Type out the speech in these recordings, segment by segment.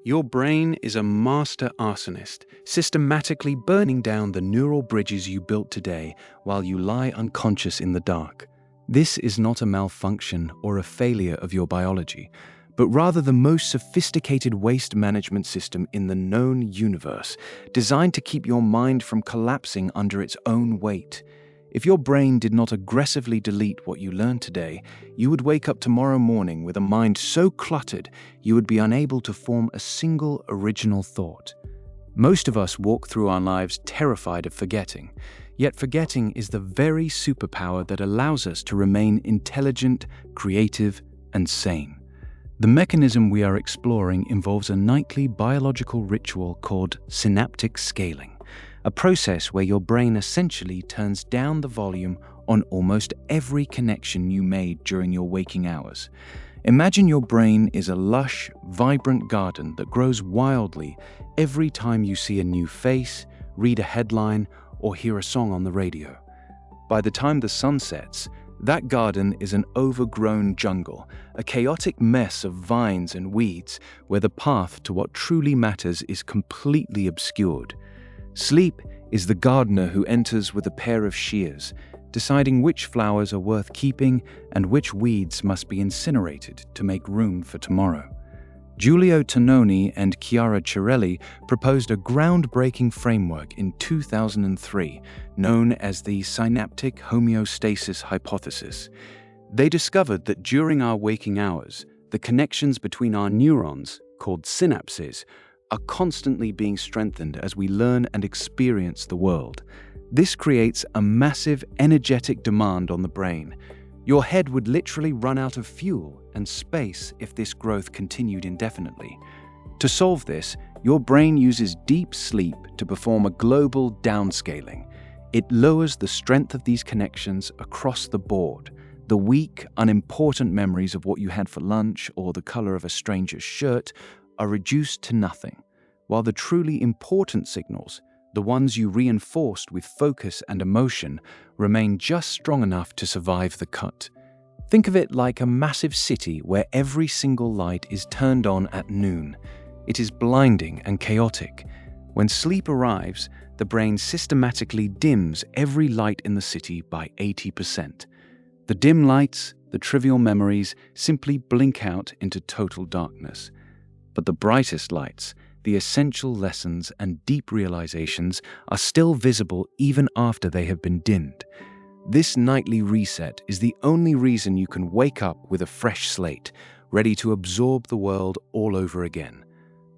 Your brain is a master arsonist, systematically burning down the neural bridges you built today while you lie unconscious in the dark. This is not a malfunction or a failure of your biology, but rather the most sophisticated waste management system in the known universe, designed to keep your mind from collapsing under its own weight. If your brain did not aggressively delete what you learned today, you would wake up tomorrow morning with a mind so cluttered you would be unable to form a single original thought. Most of us walk through our lives terrified of forgetting, yet forgetting is the very superpower that allows us to remain intelligent, creative, and sane. The mechanism we are exploring involves a nightly biological ritual called synaptic scaling, a process where your brain essentially turns down the volume on almost every connection you made during your waking hours. Imagine your brain is a lush, vibrant garden that grows wildly every time you see a new face, read a headline, or hear a song on the radio. By the time the sun sets, that garden is an overgrown jungle, a chaotic mess of vines and weeds where the path to what truly matters is completely obscured. Sleep is the gardener who enters with a pair of shears, deciding which flowers are worth keeping and which weeds must be incinerated to make room for tomorrow. Giulio Tononi and Chiara Cirelli proposed a groundbreaking framework in 2003 known as the synaptic homeostasis hypothesis. They discovered that during our waking hours, the connections between our neurons, called synapses, are constantly being strengthened as we learn and experience the world. This creates a massive energetic demand on the brain. Your head would literally run out of fuel and space if this growth continued indefinitely. To solve this, your brain uses deep sleep to perform a global downscaling. It lowers the strength of these connections across the board. The weak, unimportant memories of what you had for lunch or the color of a stranger's shirt are reduced to nothing, while the truly important signals, the ones you reinforced with focus and emotion, remain just strong enough to survive the cut. Think of it like a massive city where every single light is turned on at noon. It is blinding and chaotic. When sleep arrives, the brain systematically dims every light in the city by 80%. The dim lights, the trivial memories, simply blink out into total darkness. But the brightest lights, the essential lessons and deep realizations are still visible even after they have been dimmed. This nightly reset is the only reason you can wake up with a fresh slate, ready to absorb the world all over again.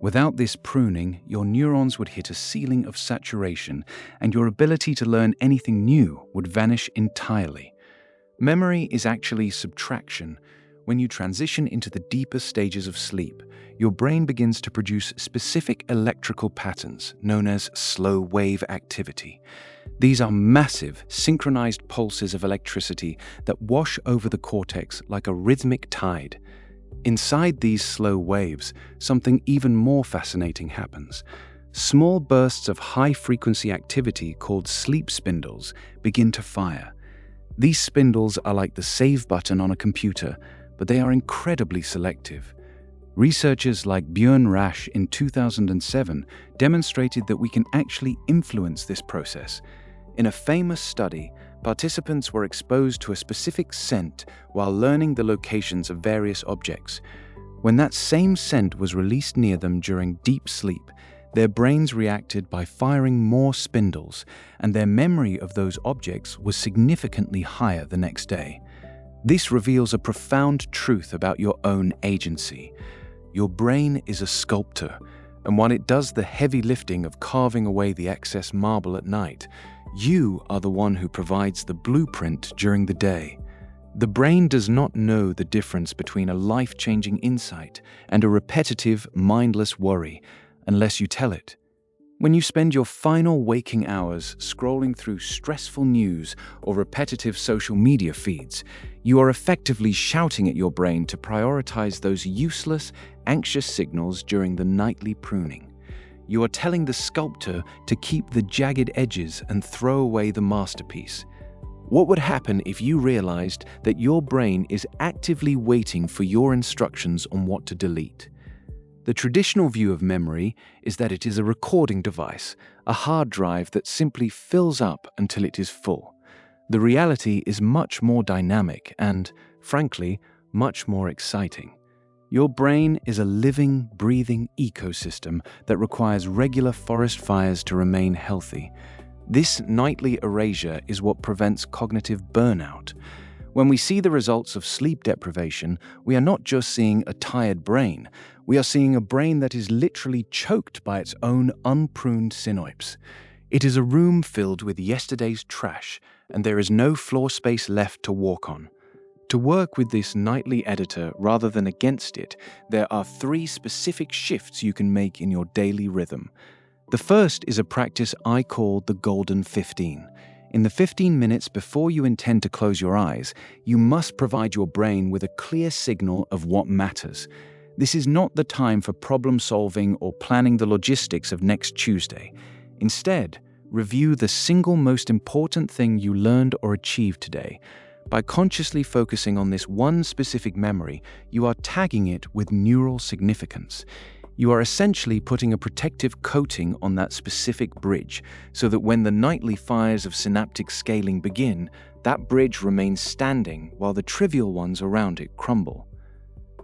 Without this pruning, your neurons would hit a ceiling of saturation, and your ability to learn anything new would vanish entirely. Memory is actually subtraction. When you transition into the deeper stages of sleep, your brain begins to produce specific electrical patterns known as slow wave activity. These are massive, synchronized pulses of electricity that wash over the cortex like a rhythmic tide. Inside these slow waves, something even more fascinating happens. Small bursts of high-frequency activity called sleep spindles begin to fire. These spindles are like the save button on a computer, but they are incredibly selective. Researchers like Björn Rasch in 2007 demonstrated that we can actually influence this process. In a famous study, participants were exposed to a specific scent while learning the locations of various objects. When that same scent was released near them during deep sleep, their brains reacted by firing more spindles, and their memory of those objects was significantly higher the next day. This reveals a profound truth about your own agency. Your brain is a sculptor, and while it does the heavy lifting of carving away the excess marble at night, you are the one who provides the blueprint during the day. The brain does not know the difference between a life-changing insight and a repetitive, mindless worry unless you tell it. When you spend your final waking hours scrolling through stressful news or repetitive social media feeds, you are effectively shouting at your brain to prioritize those useless, anxious signals during the nightly pruning. You are telling the sculptor to keep the jagged edges and throw away the masterpiece. What would happen if you realized that your brain is actively waiting for your instructions on what to delete? The traditional view of memory is that it is a recording device, a hard drive that simply fills up until it is full. The reality is much more dynamic and, frankly, much more exciting. Your brain is a living, breathing ecosystem that requires regular forest fires to remain healthy. This nightly erasure is what prevents cognitive burnout. When we see the results of sleep deprivation, we are not just seeing a tired brain, we are seeing a brain that is literally choked by its own unpruned synapses. It is a room filled with yesterday's trash, and there is no floor space left to walk on. To work with this nightly editor rather than against it, there are 3 specific shifts you can make in your daily rhythm. The first is a practice I call the Golden 15. In the 15 minutes before you intend to close your eyes, you must provide your brain with a clear signal of what matters. This is not the time for problem solving or planning the logistics of next Tuesday. Instead, review the single most important thing you learned or achieved today. By consciously focusing on this one specific memory, you are tagging it with neural significance. You are essentially putting a protective coating on that specific bridge, so that when the nightly fires of synaptic scaling begin, that bridge remains standing while the trivial ones around it crumble.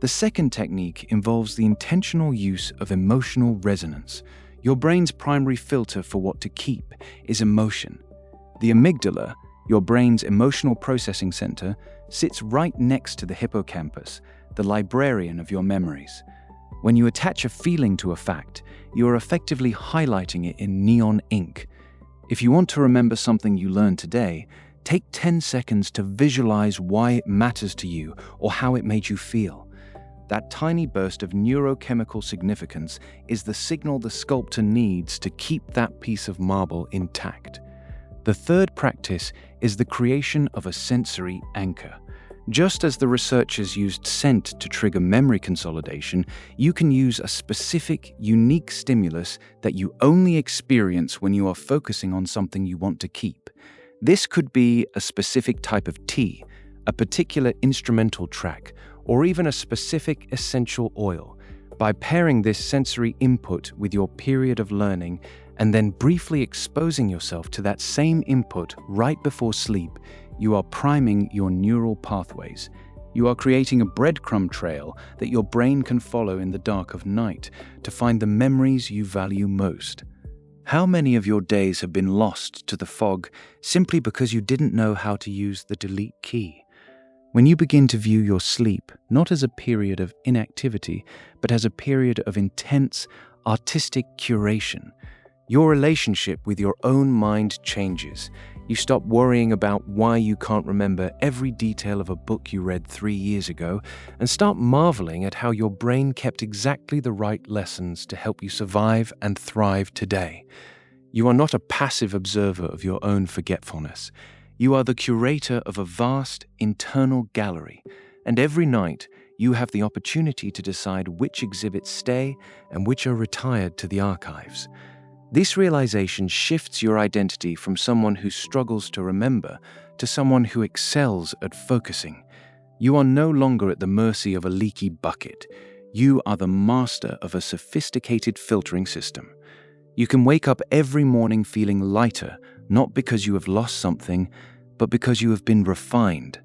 The second technique involves the intentional use of emotional resonance. Your brain's primary filter for what to keep is emotion. The amygdala, your brain's emotional processing center, sits right next to the hippocampus, the librarian of your memories. When you attach a feeling to a fact, you are effectively highlighting it in neon ink. If you want to remember something you learned today, take 10 seconds to visualize why it matters to you or how it made you feel. That tiny burst of neurochemical significance is the signal the sculptor needs to keep that piece of marble intact. The third practice is the creation of a sensory anchor. Just as the researchers used scent to trigger memory consolidation, you can use a specific, unique stimulus that you only experience when you are focusing on something you want to keep. This could be a specific type of tea, a particular instrumental track, or even a specific essential oil. By pairing this sensory input with your period of learning and then briefly exposing yourself to that same input right before sleep, you are priming your neural pathways. You are creating a breadcrumb trail that your brain can follow in the dark of night to find the memories you value most. How many of your days have been lost to the fog simply because you didn't know how to use the delete key? When you begin to view your sleep not as a period of inactivity, but as a period of intense, artistic curation, your relationship with your own mind changes. You stop worrying about why you can't remember every detail of a book you read 3 years ago and start marveling at how your brain kept exactly the right lessons to help you survive and thrive today. You are not a passive observer of your own forgetfulness. You are the curator of a vast internal gallery, and every night you have the opportunity to decide which exhibits stay and which are retired to the archives. This realization shifts your identity from someone who struggles to remember to someone who excels at focusing. You are no longer at the mercy of a leaky bucket. You are the master of a sophisticated filtering system. You can wake up every morning feeling lighter, not because you have lost something, but because you have been refined.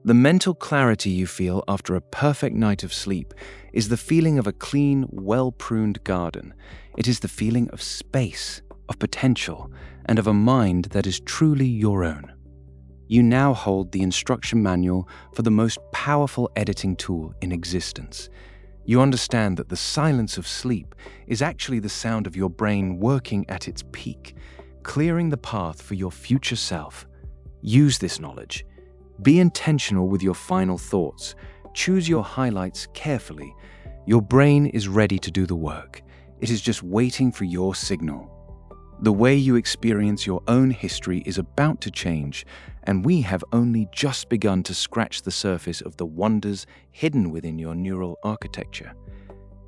The mental clarity you feel after a perfect night of sleep is the feeling of a clean, well-pruned garden. It is the feeling of space, of potential, and of a mind that is truly your own. You now hold the instruction manual for the most powerful editing tool in existence. You understand that the silence of sleep is actually the sound of your brain working at its peak, clearing the path for your future self. Use this knowledge. Be intentional with your final thoughts. Choose your highlights carefully. Your brain is ready to do the work. It is just waiting for your signal. The way you experience your own history is about to change, and we have only just begun to scratch the surface of the wonders hidden within your neural architecture.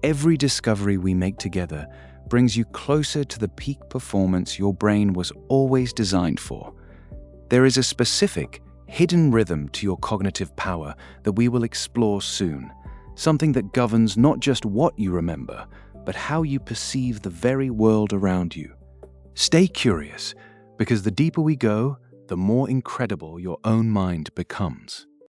Every discovery we make together brings you closer to the peak performance your brain was always designed for. There is a specific, hidden rhythm to your cognitive power that we will explore soon. something that governs not just what you remember, but how you perceive the very world around you. Stay curious, because the deeper we go, the more incredible your own mind becomes.